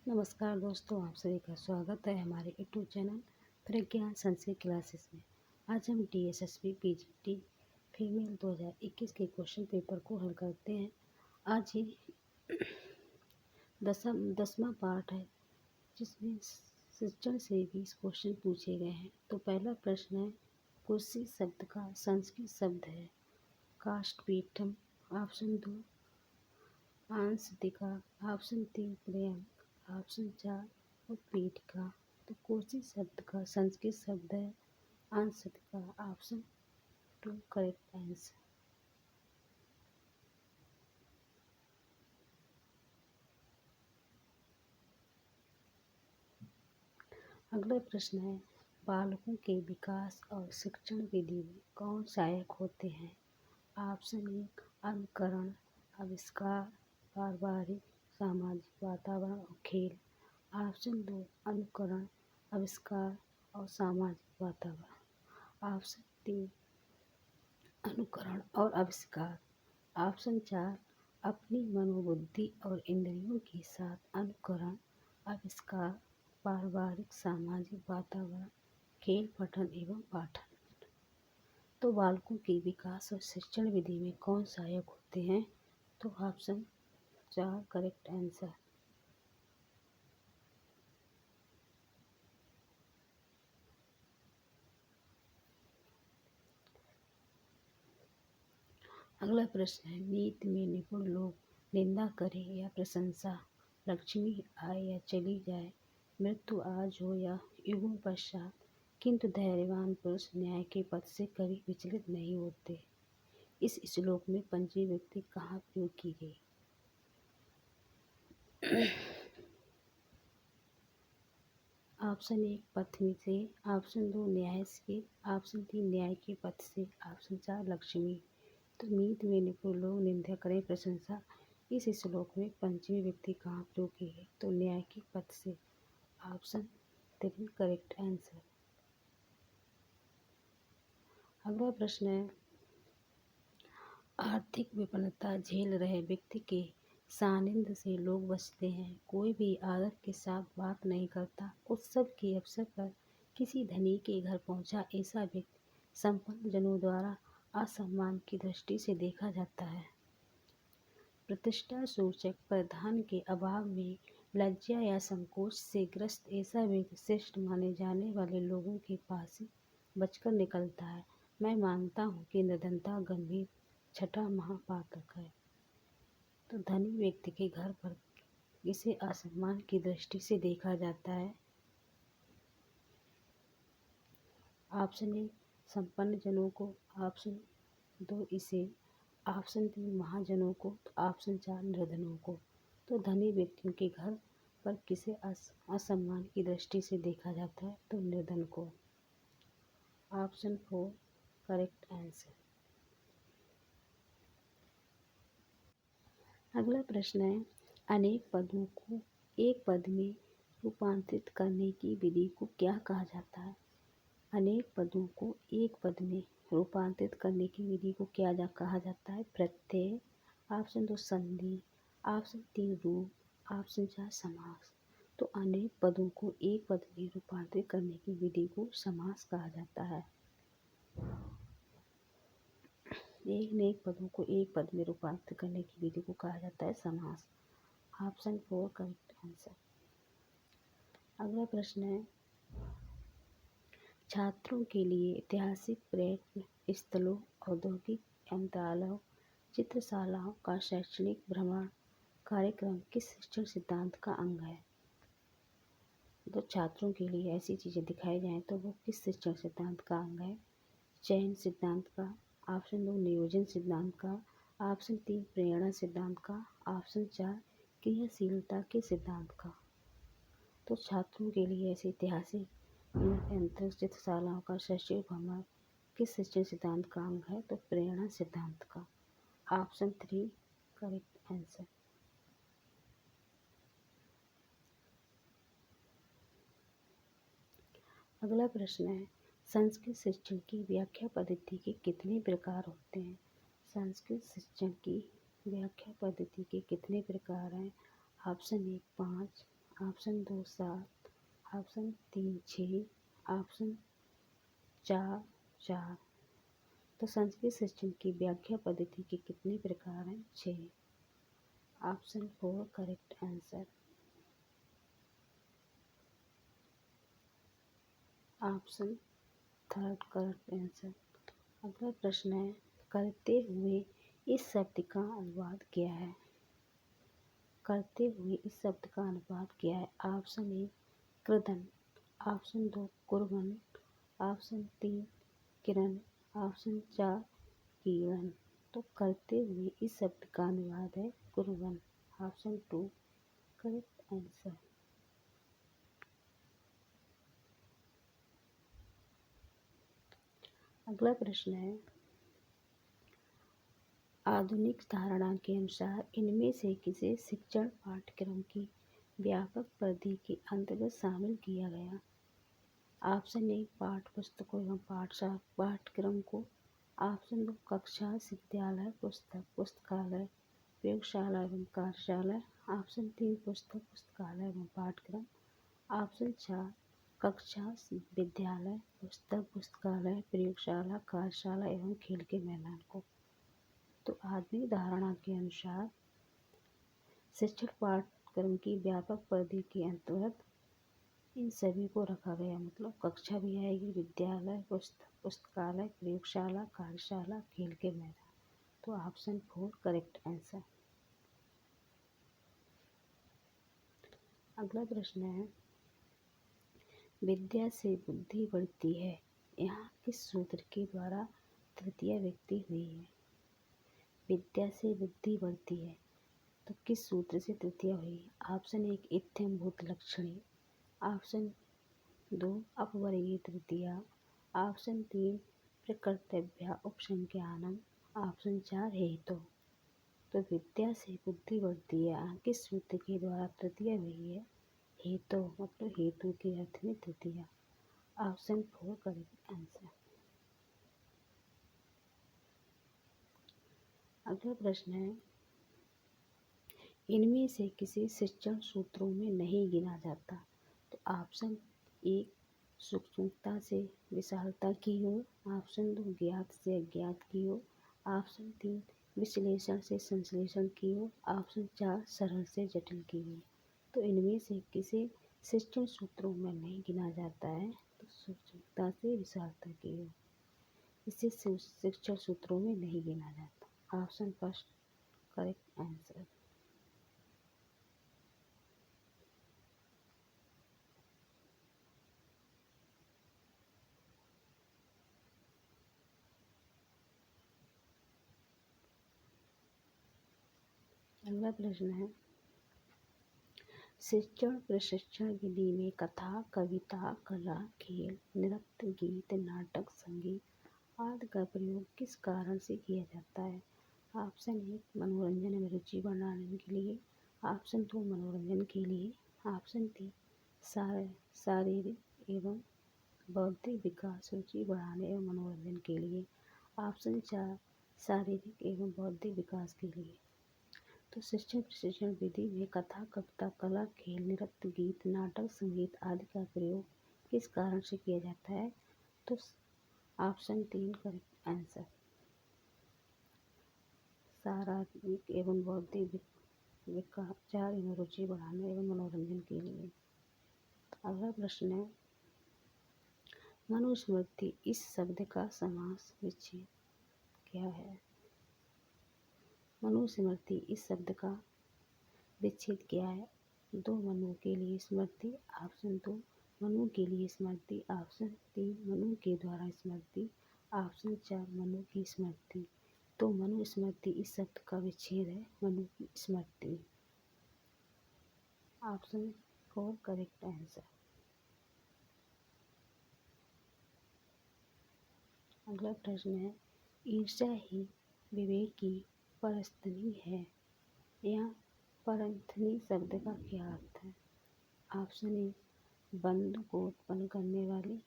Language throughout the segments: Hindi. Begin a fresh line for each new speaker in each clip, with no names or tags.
नमस्कार दोस्तों, आप सभी का स्वागत है हमारे यूट्यूब चैनल प्रज्ञान संस्कृत क्लासेस में। आज हम DSSB PGT फीमेल 2021 के क्वेश्चन पेपर को हल करते हैं। आज ही दसवां पार्ट है जिसमें शिक्षण से 20 क्वेश्चन पूछे गए हैं। तो पहला प्रश्न है, कुर्सी शब्द का संस्कृत शब्द है काष्ठपीठम, ऑप्शन 2 आंसदिका, ऑप्शन 3 पर्यंक, ऑप्शन 4 उत्पीठिका। तो कुर्सी शब्द का संस्कृत शब्द है आंसदिका, ऑप्शन 2 करेक्ट आंसर। अगला प्रश्न है, बालकों के विकास और शिक्षण विधि में कौन सहायक होते हैं? ऑप्शन 1 अनुकरण, आविष्कार, पारिवारिक सामाजिक वातावरण और खेल। ऑप्शन 2 अनुकरण, आविष्कार और सामाजिक वातावरण। ऑप्शन 3 अनुकरण और आविष्कार। ऑप्शन 4 अपनी मनोबुद्धि और इंद्रियों के साथ अनुकरण, आविष्कार, पारिवारिक सामाजिक वातावरण, खेल, पठन एवं पाठन। तो बालकों के विकास और शिक्षण विधि में कौन सहायक होते हैं? तो ऑप्शन 4 करेक्ट आंसर। अगला प्रश्न है, नीति में निपुण लोग निंदा करें या प्रशंसा, लक्ष्मी आए या चली जाए, मृत्यु आज हो या युगों पश्चात, किंतु धैर्यवान पुरुष न्याय के पथ से कभी विचलित नहीं होते। इस श्लोक में पंचमी व्यक्ति कहाँ प्रयोग की गई? ऑप्शन 1 पत्नी से, ऑप्शन 2 न्याय से, ऑप्शन 3 न्याय के पथ से, ऑप्शन 4 लक्ष्मी। तो नीति में निपुण लोग निंदा करें प्रशंसा, इस श्लोक में पंचमी व्यक्ति कहाँ प्रयोग की है? तो न्याय के पथ से, ऑप्शन 3 करेक्ट आंसर। अगला प्रश्न है, आर्थिक विपन्नता झेल रहे व्यक्ति के सानिध्य से लोग बचते हैं। कोई भी आदर के साथ बात नहीं करता। उत्सव के अवसर पर किसी धनी के घर पहुंचा ऐसा व्यक्ति संपन्न जनों द्वारा असम्मान की दृष्टि से देखा जाता है। प्रतिष्ठा सूचक परिधान के अभाव में लज्जा या संकोच से ग्रस्त ऐसा व्यक्ति श्रेष्ठ माने जाने वाले लोगों के पास से बचकर निकलता है। मैं मानता हूँ कि निर्धनता गंभीर छठा महापातक है। तो धनी व्यक्ति के घर पर इसे असम्मान की दृष्टि से देखा जाता है। ऑप्शन 1 संपन्न जनों को, ऑप्शन 2 इसे, ऑप्शन 3 महाजनों को, तो ऑप्शन 4 निर्धनों को। तो धनी व्यक्तियों के घर पर किसे असम्मान की दृष्टि से देखा जाता है? तो निर्धन को। Option 4 correct answer. अगला प्रश्न है, अनेक पदों को एक पद में रूपांतरित करने की विधि को क्या कहा जाता है? अनेक पदों को एक पद में रूपांतरित करने की विधि को क्या कहा जाता है? प्रत्यय, ऑप्शन 2 संधि, ऑप्शन 3 रूप, ऑप्शन 4 समास। तो अनेक पदों को एक पद में रूपांतरित करने की विधि को समास कहा जाता है। अनेक पदों को एक पद में रूपांतरित करने की विधि को कहा जाता है समास। Option 4 correct answer. अगला प्रश्न है, छात्रों के लिए ऐतिहासिक पर्यटन स्थलों, औद्योगिक यंत्रालयों, चित्रशालाओं का शैक्षणिक भ्रमण कार्यक्रम किस शिक्षण सिद्धांत का अंग है? तो छात्रों के लिए ऐसी चीज़ें दिखाई जाएं तो वो किस शिक्षण सिद्धांत का अंग है? चयन सिद्धांत का, ऑप्शन 2 नियोजन सिद्धांत का, ऑप्शन 3 प्रेरणा सिद्धांत का, ऑप्शन 4 क्रियाशीलता के सिद्धांत का। तो छात्रों के लिए ऐसे ऐतिहासिक यंत्र चित्रशालाओं का शैक्षणिक भ्रमण किस शिक्षण सिद्धांत का अंग है? तो प्रेरणा सिद्धांत का। Option 3 correct answer. अगला प्रश्न है, संस्कृत शिक्षण की व्याख्या पद्धति के कितने प्रकार होते हैं? संस्कृत शिक्षण की व्याख्या पद्धति के कितने प्रकार हैं? Option 1 5, option 2 7, option 3 6, option 4 4। तो संस्कृत शिक्षण की व्याख्या पद्धति के कितने प्रकार हैं? 6। Option 4 correct answer. Option 3 correct answer. अगला प्रश्न है, करते हुए इस शब्द का अनुवाद क्या है? करते हुए इस शब्द का अनुवाद क्या है? ऑप्शन 1 कृदन, ऑप्शन 2 कुर्बन, ऑप्शन 3 किरण, ऑप्शन 4 किरण। तो करते हुए इस शब्द का अनुवाद है कुर्बन। Option 2 correct answer. अगला प्रश्न है, आधुनिक धारणा के अनुसार इनमें से किसे शिक्षण पाठ्यक्रम की व्यापक परिधि के अंतर्गत शामिल किया गया? ऑप्शन 1 पाठ्य पुस्तकों एवं पाठ्यक्रम को, ऑप्शन 2 कक्षा विद्यालय पुस्तक पुस्तकालय प्रयोगशाला एवं कार्यशाला, ऑप्शन 3 पुस्तक पुस्तकालय एवं पाठ्यक्रम, ऑप्शन 4 कक्षा विद्यालय पुस्तक पुस्तकालय प्रयोगशाला कार्यशाला एवं खेल के मैदान को। तो आधुनिक धारणा के अनुसार शिक्षण पाठ्यक्रम की व्यापक परिधि के अंतर्गत इन सभी को रखा गया, मतलब कक्षा भी आएगी, विद्यालय पुस्तक पुस्तकालय प्रयोगशाला कार्यशाला खेल के मैदान। तो ऑप्शन 4 करेक्ट आंसर। अगला प्रश्न है, विद्या से बुद्धि बढ़ती है, यहाँ किस सूत्र के द्वारा तृतीया व्यक्ति हुई है? विद्या से बुद्धि बढ़ती है, तो किस सूत्र से तृतीया हुई है? ऑप्शन 1 इत्थम भूत लक्षणी, ऑप्शन 2 अपवर्गीय तृतीया, ऑप्शन 3 प्रकृतभ्या उपसंज्ञानम, ऑप्शन 4 हेतु। तो विद्या से बुद्धि बढ़ती है, किस सूत्र के द्वारा तृतीया हुई है? हेतु, मतलब हेतु के अर्थ में तृतीया। Option 4 correct answer. अगला प्रश्न है, इनमें से किसी शिक्षण सूत्रों में नहीं गिना जाता? तो ऑप्शन 1 सूक्ष्मता से विशालता की ओर, ऑप्शन 2 ज्ञात से अज्ञात की ओर, ऑप्शन 3 विश्लेषण से संश्लेषण की ओर, ऑप्शन 4 सरल से जटिल की ओर। तो इनमें से किसी शिक्षण सूत्रों में नहीं गिना जाता है? तो सूक्ष्मता से विशालता की ओर, इसे शिक्षण सूत्रों में नहीं गिना जाता। Option first correct answer. अगला प्रश्न है, शिक्षण प्रशिक्षण विधि में कथा कविता कला खेल नृत्य गीत नाटक संगीत आदि का प्रयोग किस कारण से किया जाता है? ऑप्शन 1 मनोरंजन में रुचि बढ़ाने के लिए, ऑप्शन 2 मनोरंजन के लिए, ऑप्शन 3 शारीरिक एवं बौद्धिक विकास रुचि बढ़ाने एवं मनोरंजन के लिए, ऑप्शन 4 शारीरिक एवं बौद्धिक विकास के लिए। तो शिक्षण प्रशिक्षण विधि में कथा कविता कला खेल नृत्य गीत नाटक संगीत आदि का प्रयोग किस कारण से किया जाता है? तो ऑप्शन 3 करेक्ट आंसर। शारीरिक एवं बौद्धिक विचार एवं रुचि बढ़ाने एवं मनोरंजन के लिए। अगला प्रश्न है, मनुस्मृति इस शब्द का समास विच्छेद क्या है? मनुस्मृति इस शब्द का विच्छेद क्या है? 2 मनु के लिए स्मृति, ऑप्शन 2 मनु के लिए स्मृति, ऑप्शन 3 मनु के द्वारा स्मृति, ऑप्शन 4 मनु की स्मृति। तो मनु स्मृति इस शब्द का विच्छेद है मनु की स्मृति। Option 4 correct answer. अगला प्रश्न है, ईर्ष्या ही विवेक की परस्थनी है, यहाँ परस्थनी शब्द का क्या अर्थ है? ऑप्शन 1 बंधु को उत्पन्न करने वाली,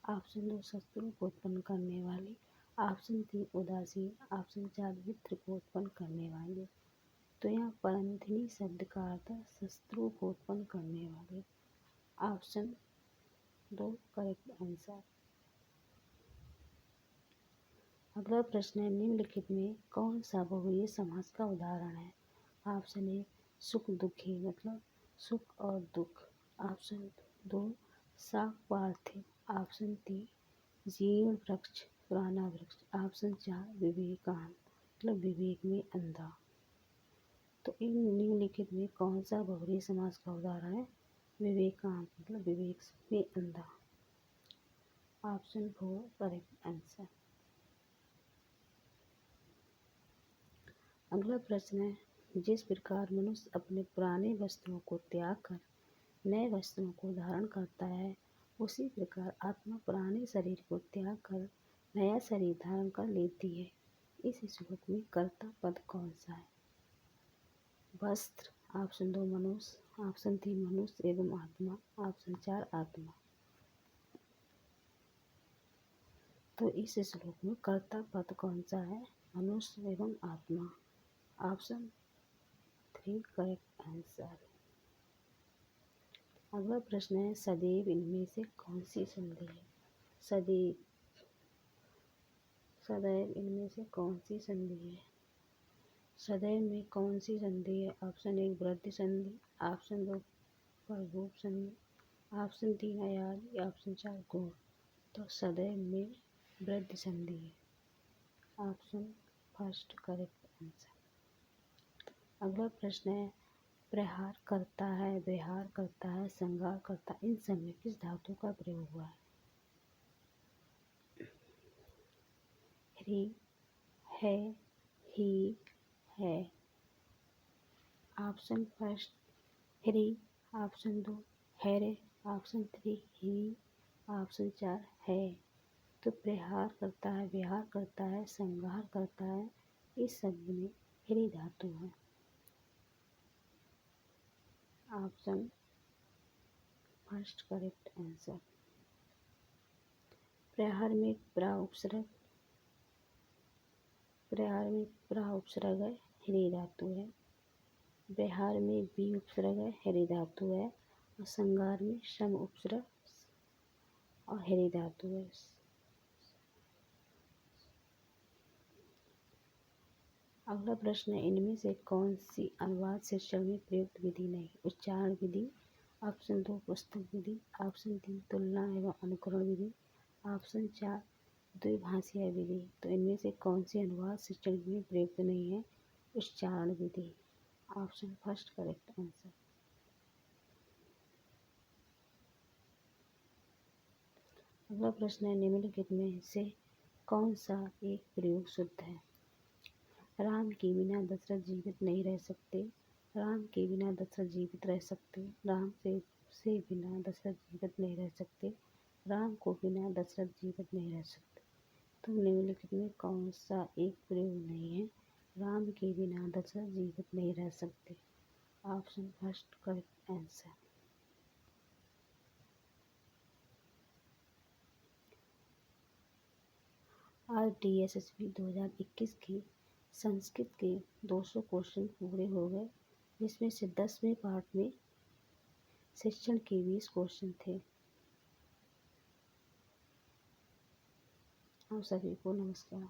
ऑप्शन 2 शत्रु को उत्पन्न करने वाली, ऑप्शन 3 उदासीन, ऑप्शन 4 मित्र को उत्पन्न करने वाली। तो यहाँ परंधिनी शब्द का अर्थ है शत्रु को उत्पन्न करने वाले। Option 2 correct answer. अगला प्रश्न है, निम्नलिखित में कौन सा बहुव्रीहि समास का उदाहरण है? ऑप्शन 1 सुख दुखी मतलब सुख और दुख। ऑप्शन 2 शाक पार्थिव। ऑप्शन 3 जीर्ण वृक्ष पुराना वृक्ष। ऑप्शन 4 विवेकान मतलब विवेक में अंधा। तो इन निम्नलिखित में कौन सा बहुव्रीहि समास का उदाहरण है? विवेकान मतलब विवेक में अंधा। Option 4 correct answer. अगला प्रश्न है, जिस प्रकार मनुष्य अपने पुराने वस्त्रों को त्याग कर नए वस्त्रों को धारण करता है, उसी प्रकार आत्मा पुराने शरीर को त्याग कर नया शरीर धारण कर लेती है। इस श्लोक में कर्ता पद कौन सा है? वस्त्र। ऑप्शन 2 मनुष्य। ऑप्शन 3 मनुष्य एवं आत्मा। ऑप्शन 4 आत्मा। तो इस श्लोक में कर्ता पद कौन सा है? मनुष्य एवं आत्मा। Option 3 correct answer. अगला प्रश्न है, सदैव इनमें से कौन सी संधि है? सदैव इनमें से कौन सी संधि है? सदैव में कौन सी संधि है? ऑप्शन 1 वृद्धि संधि। ऑप्शन 2 प्रभुव संधि। ऑप्शन 3 अयादि। ऑप्शन 4 गौण। तो सदैव में वृद्धि संधि है। Option first correct answer. अगला प्रश्न है, प्रहार करता है, विहार करता है, श्रृंगार करता है, इन सब में किस धातु का प्रयोग हुआ है? ह्री, है, ही, है। ऑप्शन फर्स्ट ह्री। ऑप्शन 2 हैरे। ऑप्शन 3 ही। ऑप्शन 4 है। तो प्रहार करता है, विहार करता है, श्रृंगार करता है, इस शब्द में ह्री धातु है। Option first correct answer. प्रहार में प्रा उपसर्ग है, ह्री धातु है। विहार में बी उपसर्ग है, ह्री धातु है। और श्रृंगार में सम उपसर्ग और ह्री धातु है। अगला प्रश्न है, इनमें से कौन सी अनुवाद शिक्षण में प्रयुक्त विधि नहीं? उच्चारण विधि। ऑप्शन 2 पुस्तक विधि। ऑप्शन 3 तुलना एवं अनुकरण विधि। ऑप्शन 4 द्विभाषीय विधि। तो इनमें से कौन सी अनुवाद शिक्षण में प्रयुक्त नहीं है? उच्चारण विधि। Option first correct answer. अगला प्रश्न है, निम्नलिखित में से कौन सा एक प्रयोग शुद्ध है? राम के बिना दशरथ जीवित नहीं रह सकते। राम के बिना दशरथ जीवित रह सकते। राम से बिना दशरथ जीवित नहीं रह सकते। राम को बिना दशरथ जीवित नहीं रह सकते। तो निम्नलिखित में कौन सा एक प्रयोग नहीं है? राम के बिना दशरथ जीवित नहीं रह सकते। Option first correct answer. आज DSSB 2021 की संस्कृत के 200 क्वेश्चन पूरे हो गए, जिसमें से 10वें पार्ट में शिक्षण के 20 क्वेश्चन थे। आप सभी को नमस्कार।